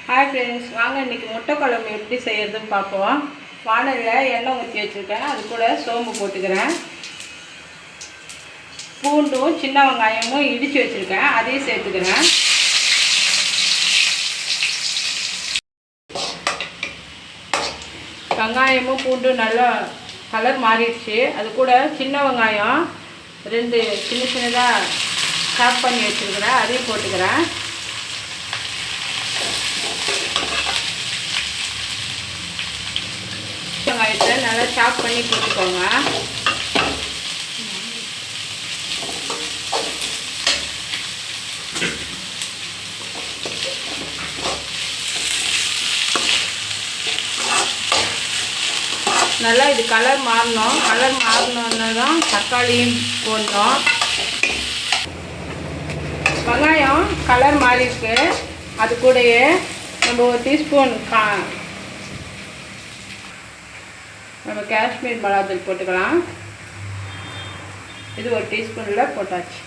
Hi friends, வாங்க இன்றைக்கி முட்டை குழம்பு எப்படி செய்கிறதுன்னு பார்ப்போம். வானலில் எண்ணெய் ஊற்றி வச்சுருக்கேன். அது கூட சோம்பு போட்டுக்கிறேன். பூண்டும் சின்ன வெங்காயமும் இடித்து வச்சுருக்கேன், அதையும் சேர்த்துக்கிறேன். வெங்காயமும் பூண்டும் நல்லா கலர் மாறிடுச்சு. அது கூட சின்ன வெங்காயம் 2 சின்ன சின்னதாக சாப் பண்ணி வச்சுருக்கிறேன், அதையும் போட்டுக்கிறேன். வெங்காயத்தை நல்லா சாப் பண்ணி போட்டுக்கோங்க. நல்லா இது கலர் மாறணும். கலர் மாறினோன்னு தான் தக்காளியும் போடணும். வெங்காயம் கலர் மாறிருக்கு. அது கூடயே நம்ம 1 டீஸ்பூன் நம்ம காஷ்மீர் மிளகாத்தூள் போட்டுக்கலாம். இது 1 டீஸ்பூனில் போட்டாச்சு.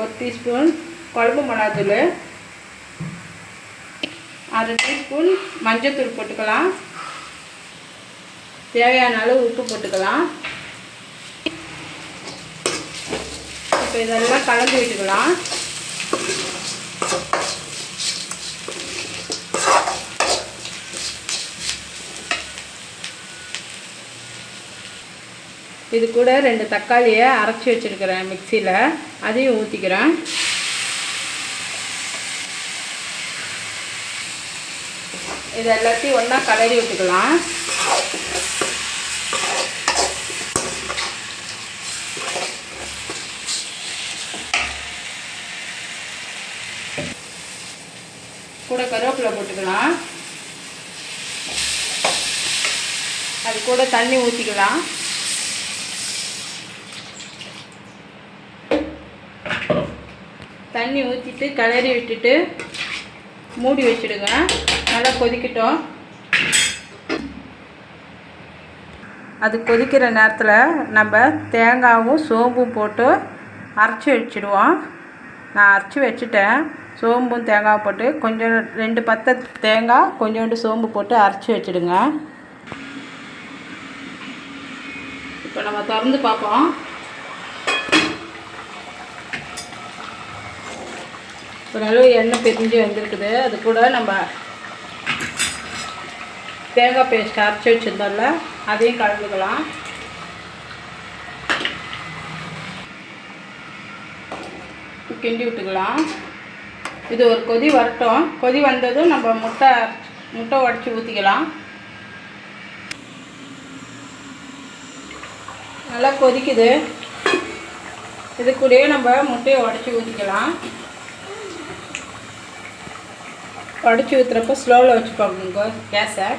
1 டீஸ்பூன் குழம்பு மிளகாத்தூள், 1/2 டீஸ்பூன் மஞ்சத்தூள் போட்டுக்கலாம். தேவையான அளவு உப்பு போட்டுக்கலாம். இப்போ இதெல்லாம் கலந்து விட்டுக்கலாம். இது கூட 2 தக்காளியை அரைச்சி வச்சுருக்கிறேன் மிக்சியில், அதையும் ஊற்றிக்கிறேன். இது எல்லாத்தையும் ஒன்றா கலரி விட்டுக்கலாம். கூட கருவேப்பிலை போட்டுக்கலாம். அது கூட தண்ணி ஊற்றிக்கலாம். தண்ணி ஊற்றிட்டு கிளறி விட்டுட்டு மூடி வச்சுடுங்க. நல்லா கொதிக்கட்டும். அது கொதிக்கிற நேரத்தில் நம்ம தேங்காயும் சோம்பும் போட்டு அரைச்சி வச்சுடுவோம். நான் அரைச்சி வச்சுட்டேன். சோம்பும் தேங்காய் போட்டு கொஞ்சம் 2 பத்தை தேங்காய் கொஞ்சோண்டு சோம்பு போட்டு அரைச்சி வச்சுடுங்க. இப்போ நம்ம திறந்து பார்ப்போம். ஒரு அளவு எண்ணெய் பிரிஞ்சு வந்துருக்குது. அது கூட நம்ம தேங்காய் பேஸ்ட் அரைச்சி வச்சுருந்தோம்ல, அதையும் கலந்துக்கலாம். கிண்டி விட்டுக்கலாம். இது ஒரு கொதி வரட்டும். கொதி வந்ததும் நம்ம முட்டை உடச்சி ஊற்றிக்கலாம். நல்லா கொதிக்குது. இது கூடயே நம்ம முட்டையை உடச்சி ஊற்றிக்கலாம். உடச்சி ஊற்றுறப்ப ஸ்லோவில் வச்சுக்கோங்க கேஸை.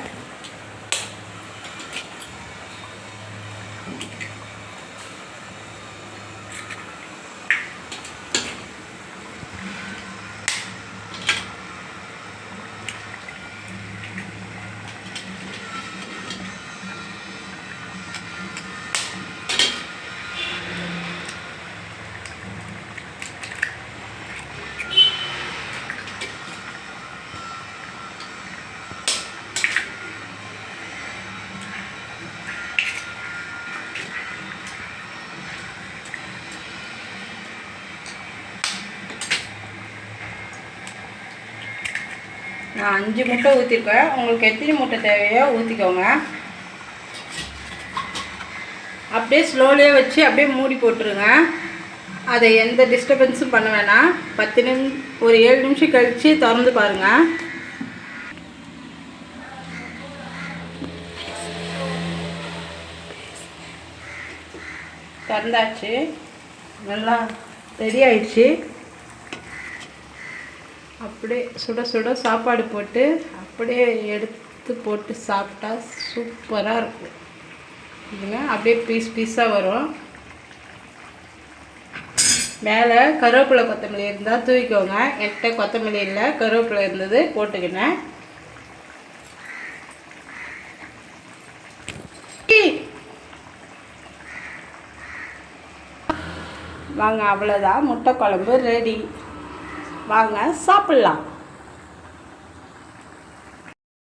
நான் 5 முட்டை ஊற்றிருக்கேன். உங்களுக்கு எத்தனை முட்டை தேவையோ ஊற்றிக்கோங்க. அப்படியே ஸ்லோலியே வச்சு அப்படியே மூடி போட்டுருங்க. அதை எந்த டிஸ்டர்பன்ஸும் பண்ண வேணாம். ஒரு 7 நிமிஷம் கழித்து திறந்து பாருங்கள். திறந்தாச்சு. நல்லா ரெடி ஆயிடுச்சு. அப்படியே சுட சுட சாப்பாடு போட்டு அப்படியே எடுத்து போட்டு சாப்பிட்டா சூப்பராக இருக்கும். இதுங்க அப்படியே பீஸாக வரும். மேலே கருவேப்பிலை கொத்தமல்லி இருந்தால் தூவிக்கோங்க. என்கிட்ட கொத்தமல்லி இல்லை, கருவேப்பிலை இருந்தது போட்டுக்கினேன். வாங்க, அவ்வளோதான், முட்டை குழம்பு ரெடி. வாங்க சாப்பிட்லாம்.